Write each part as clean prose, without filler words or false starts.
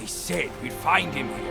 said we'd find him here.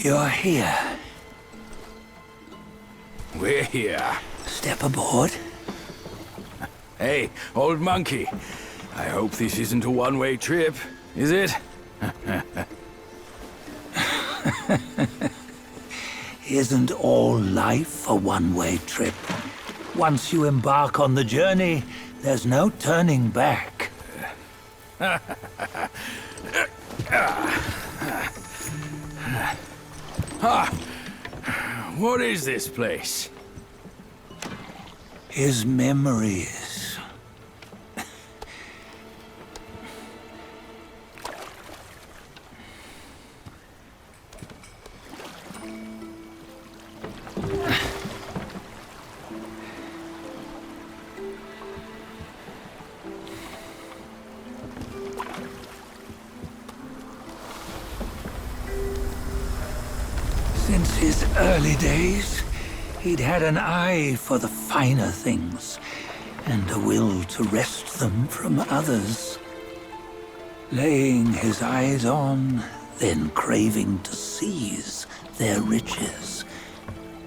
You're here. We're here. Step aboard. Hey, old monkey. I hope this isn't a one-way trip, is it? Isn't all life a one-way trip? Once you embark on the journey, there's no turning back. What is this place? His memories. Since his early days, he'd had an eye for the finer things, and a will to wrest them from others. Laying his eyes on, then craving to seize their riches.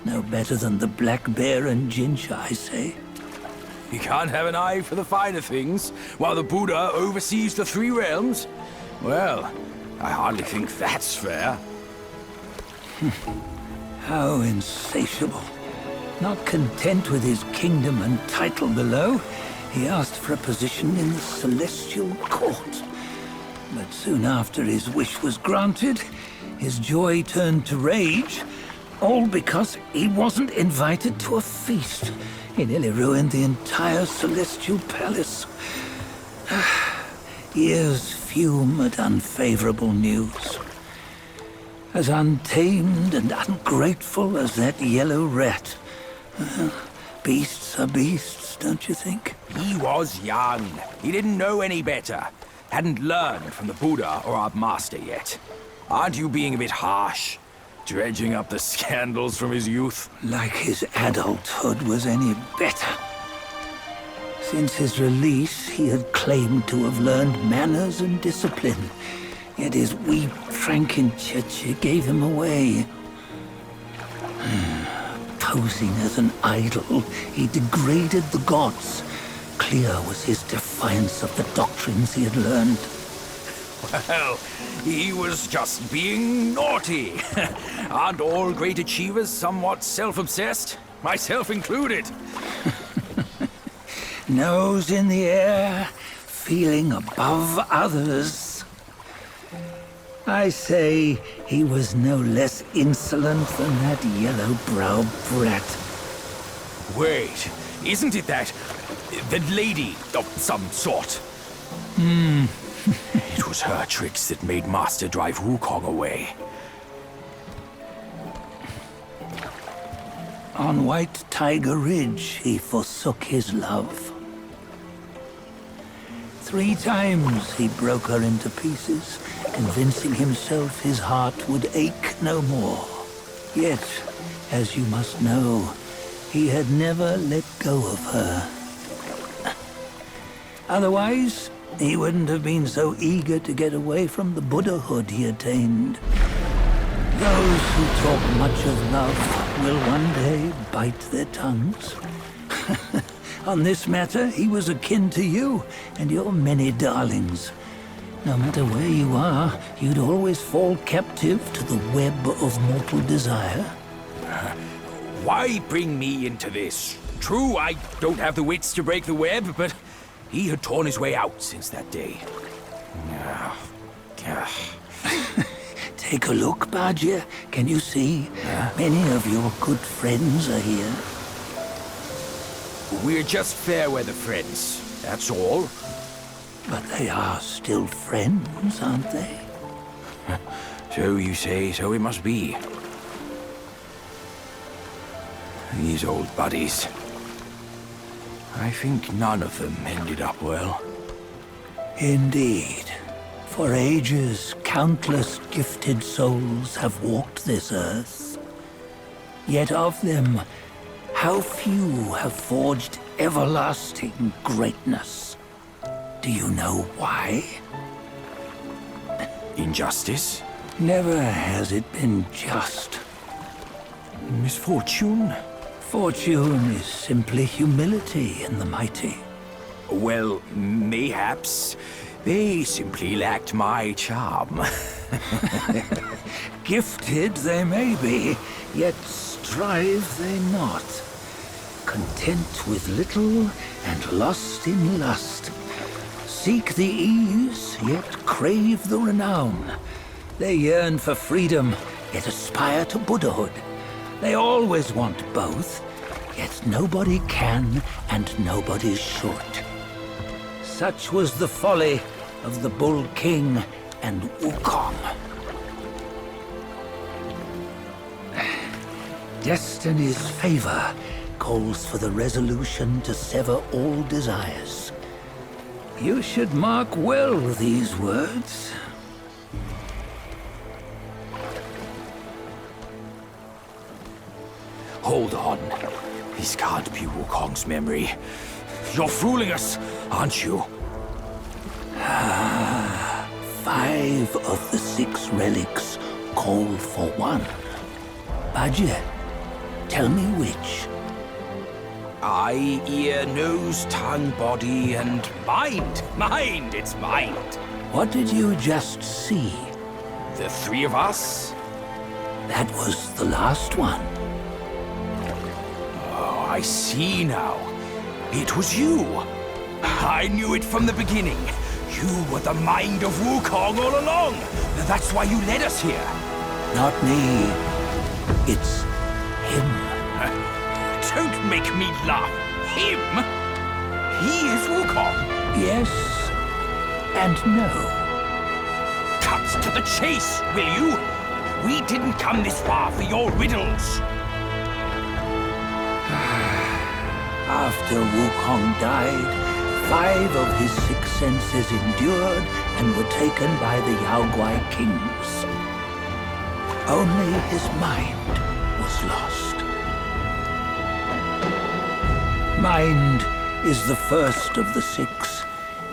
No better than the black bear and ginger, I say. You can't have an eye for the finer things, while the Buddha oversees the three realms? Well, I hardly think that's fair. How insatiable. Not content with his kingdom and title below, he asked for a position in the celestial court. But soon after his wish was granted, his joy turned to rage, all because he wasn't invited to a feast. He nearly ruined the entire celestial palace. Ears fume at unfavorable news. As untamed and ungrateful as that yellow rat. Beasts are beasts, don't you think? He was young. He didn't know any better. Hadn't learned from the Buddha or our master yet. Aren't you being a bit harsh? Dredging up the scandals from his youth? Like his adulthood was any better. Since his release, he had claimed to have learned manners and discipline. Yet his weak Frankenchurch gave him away. Posing as an idol, he degraded the gods. Clear was his defiance of the doctrines he had learned. Well, he was just being naughty. Aren't all great achievers somewhat self-obsessed? Myself included. Nose in the air, feeling above others. I say he was no less insolent than that yellow-browed brat. Wait, isn't it that lady of some sort? It was her tricks that made Master drive Wukong away. On White Tiger Ridge, he forsook his love. 3 times he broke her into pieces, convincing himself his heart would ache no more. Yet, as you must know, he had never let go of her. Otherwise, he wouldn't have been so eager to get away from the Buddhahood he attained. Those who talk much of love will one day bite their tongues. On this matter, he was akin to you and your many darlings. No matter where you are, you'd always fall captive to the web of mortal desire. Why bring me into this? True, I don't have the wits to break the web, but he had torn his way out since that day. Take a look, Badger. Can you see? Many of your good friends are here. We're just fair weather friends, that's all. But they are still friends, aren't they? So you say, so it must be. These old buddies. I think none of them ended up well. Indeed. For ages, countless gifted souls have walked this earth. Yet of them, how few have forged everlasting greatness? Do you know why? Injustice? Never has it been just. Misfortune? Fortune is simply humility in the mighty. Well, mayhaps. They simply lacked my charm. Gifted they may be, yet strive they not. Content with little and lost in lust. Seek the ease, yet crave the renown. They yearn for freedom, yet aspire to Buddhahood. They always want both, yet nobody can and nobody should. Such was the folly of the Bull King and Wukong. Destiny's favor calls for the resolution to sever all desires. You should mark well these words. Hold on. This can't be Wukong's memory. You're fooling us, aren't you? 5 of the 6 relics call for one. Badger, tell me which. Eye, ear, nose, tongue, body, and mind. Mind, it's mind. What did you just see? The 3 of us? That was the last one. Oh, I see now. It was you. I knew it from the beginning. You were the mind of Wukong all along. That's why you led us here. Not me. It's him. Don't make me laugh. Him? He is Wukong. Yes and no. Cut to the chase, will you? We didn't come this far for your riddles. After Wukong died, 5 of his 6 senses endured and were taken by the Yaoguai kings. Only his mind was lost. Mind is the first of the 6.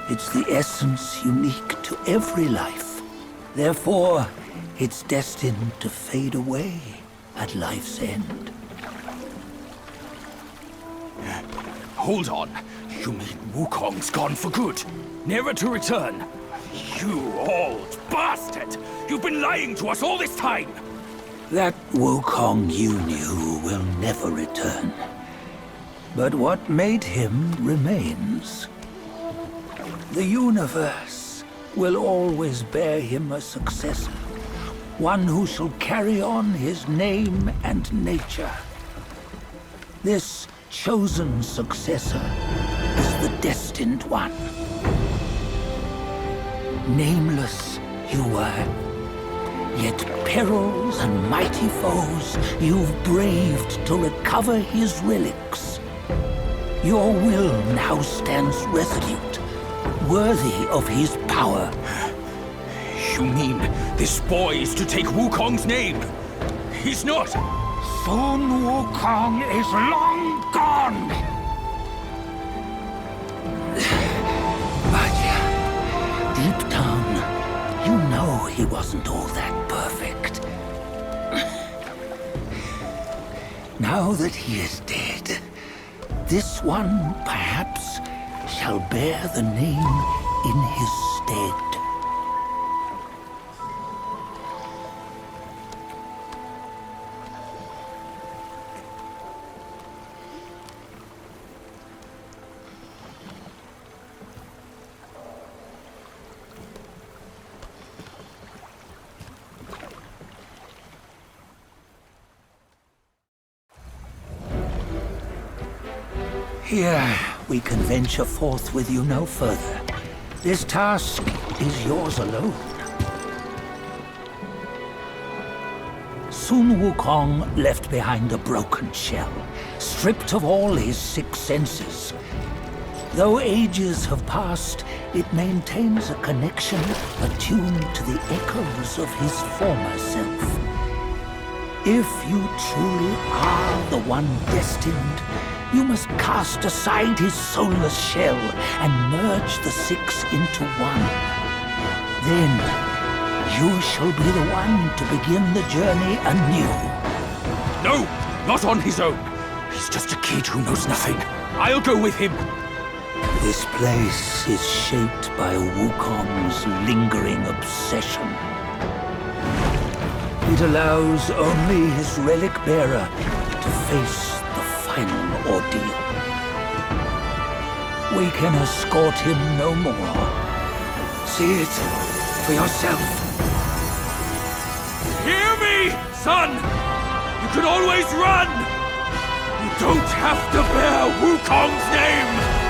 It's the essence unique to every life. Therefore, it's destined to fade away at life's end. Hold on. You mean Wukong's gone for good? Never to return? You old bastard! You've been lying to us all this time! That Wukong you knew will never return. But what made him remains. The universe will always bear him a successor. One who shall carry on his name and nature. This chosen successor is the destined one. Nameless you were, yet perils and mighty foes you've braved to recover his relics. Your will now stands resolute, worthy of his power. You mean this boy is to take Wukong's name? He's not! Sun Wukong is long gone! But deep down, you know he wasn't all that perfect. Now that he is dead, this one, perhaps, shall bear the name in his stead. Here, we can venture forth with you no further. This task is yours alone. Sun Wukong left behind a broken shell, stripped of all his 6 senses. Though ages have passed, it maintains a connection attuned to the echoes of his former self. If you truly are the one destined, you must cast aside his soulless shell and merge the 6 into one. Then, you shall be the one to begin the journey anew. No! Not on his own! He's just a kid who knows nothing. I'll go with him! This place is shaped by Wukong's lingering obsession. It allows only his relic bearer to face the final ordeal. We can escort him no more. See it for yourself. Hear me, son! You can always run! You don't have to bear Wukong's name!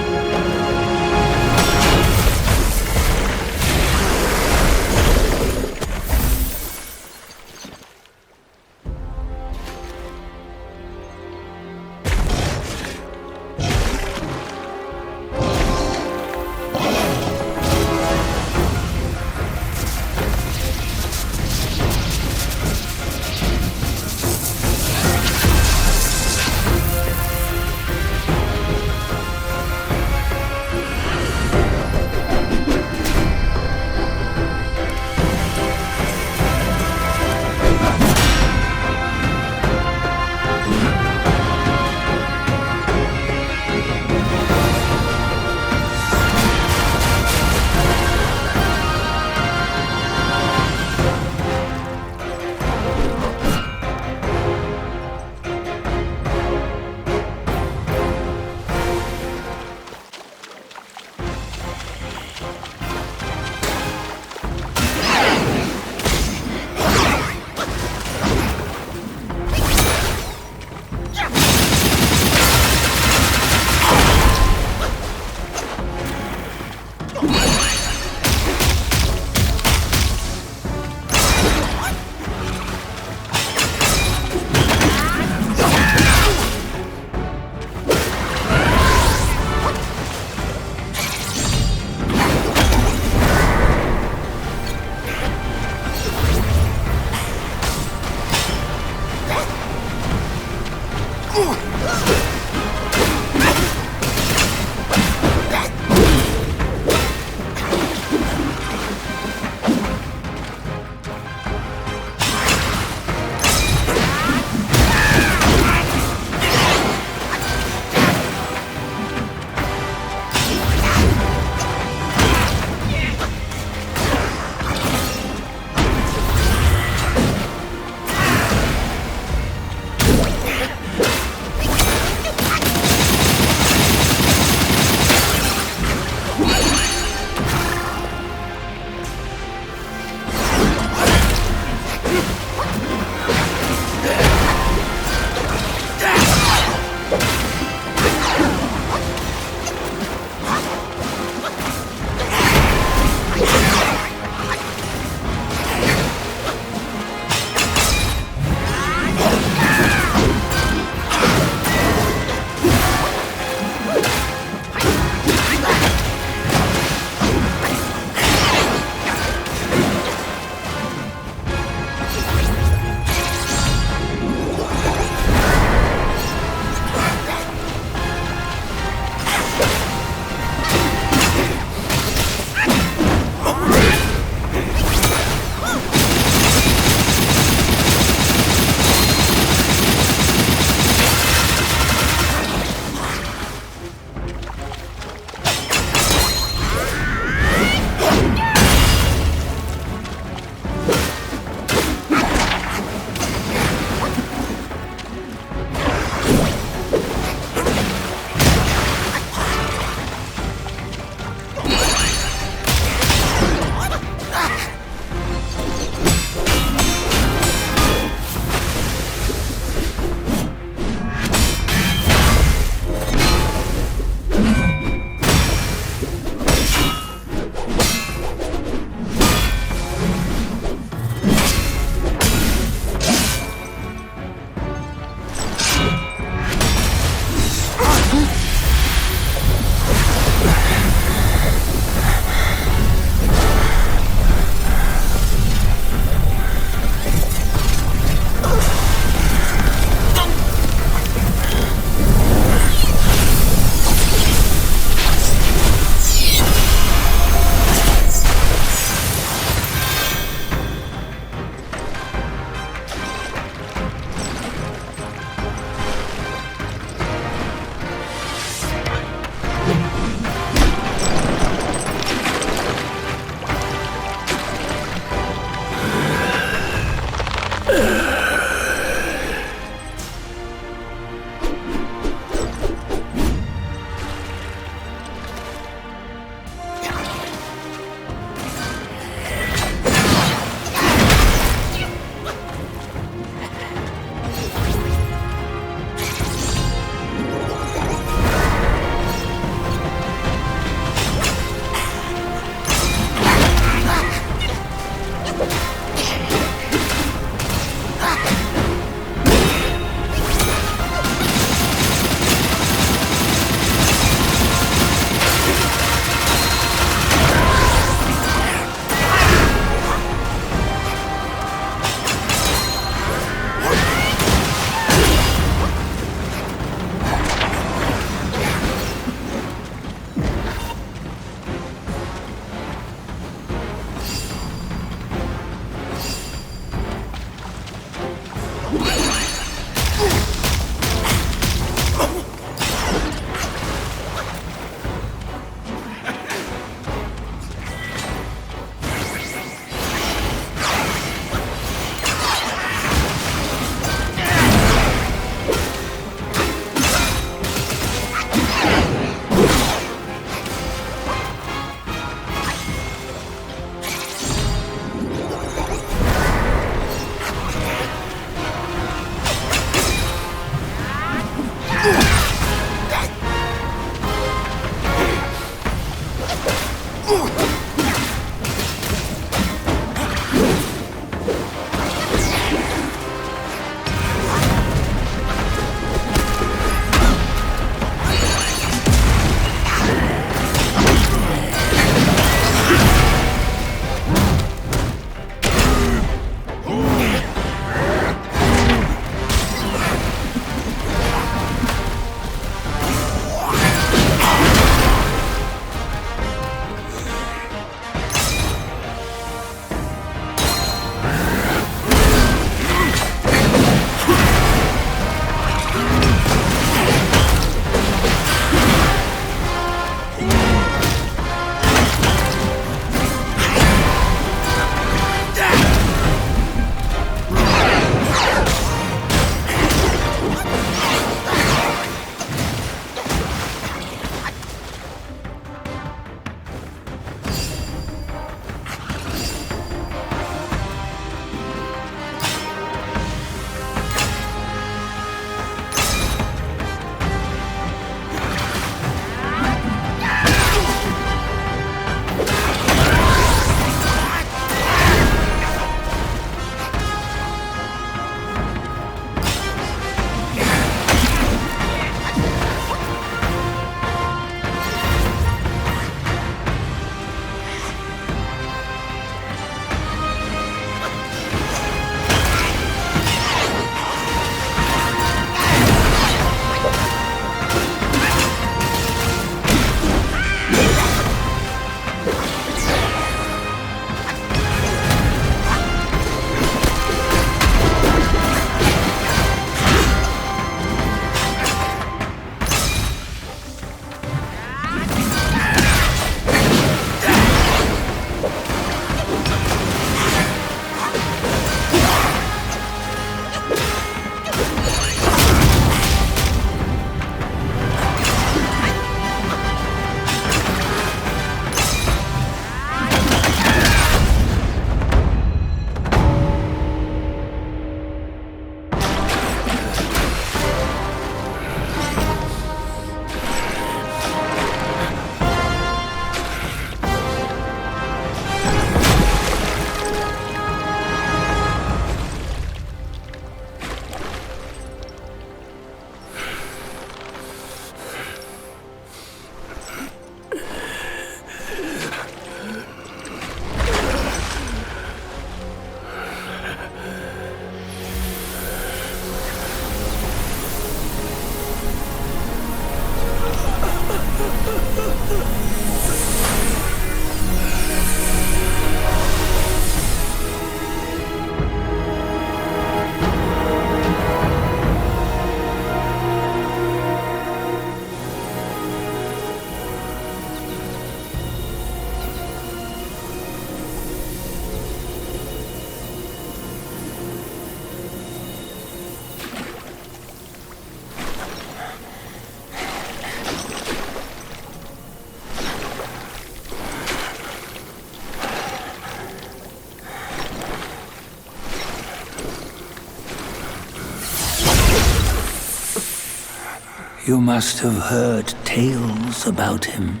You must have heard tales about him.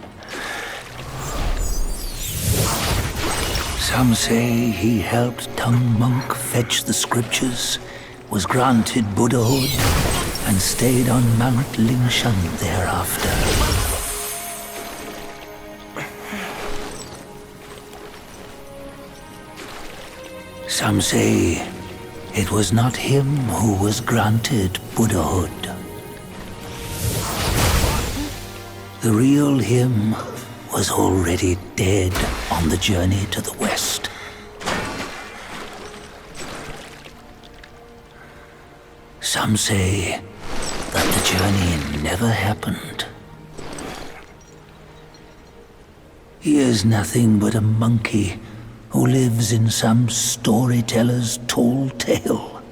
Some say he helped Tung Monk fetch the scriptures, was granted Buddhahood, and stayed on Mount Lingshan thereafter. Some say it was not him who was granted Buddhahood. The real him was already dead on the journey to the west. Some say that the journey never happened. He is nothing but a monkey who lives in some storyteller's tall tale.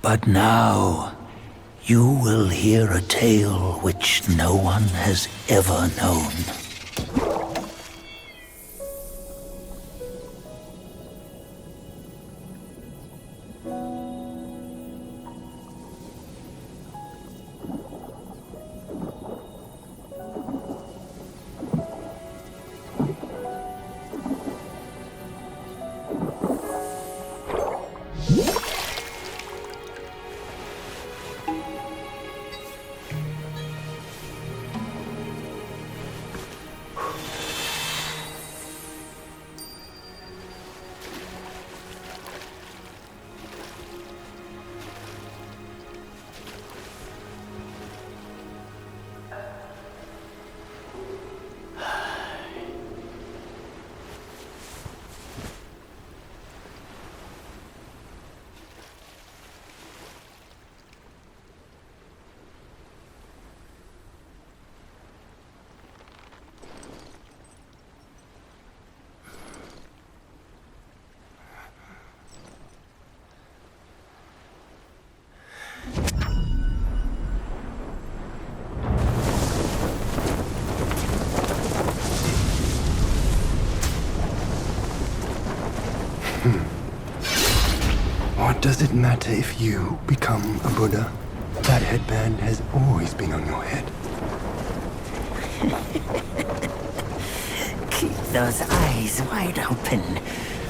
But now, you will hear a tale which no one has ever known. What does it matter if you become a Buddha? That headband has always been on your head. Keep those eyes wide open.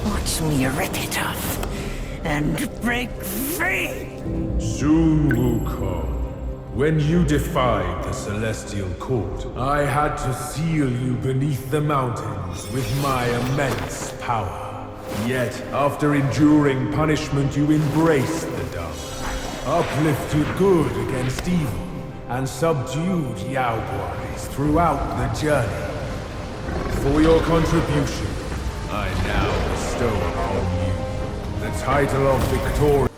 Watch me rip it off and break free. Soon, Wukong. When you defied the Celestial Court, I had to seal you beneath the mountains with my immense power. Yet, after enduring punishment, you embraced the dark, uplifted good against evil, and subdued Yaoguais throughout the journey. For your contribution, I now bestow upon you the title of Victorious.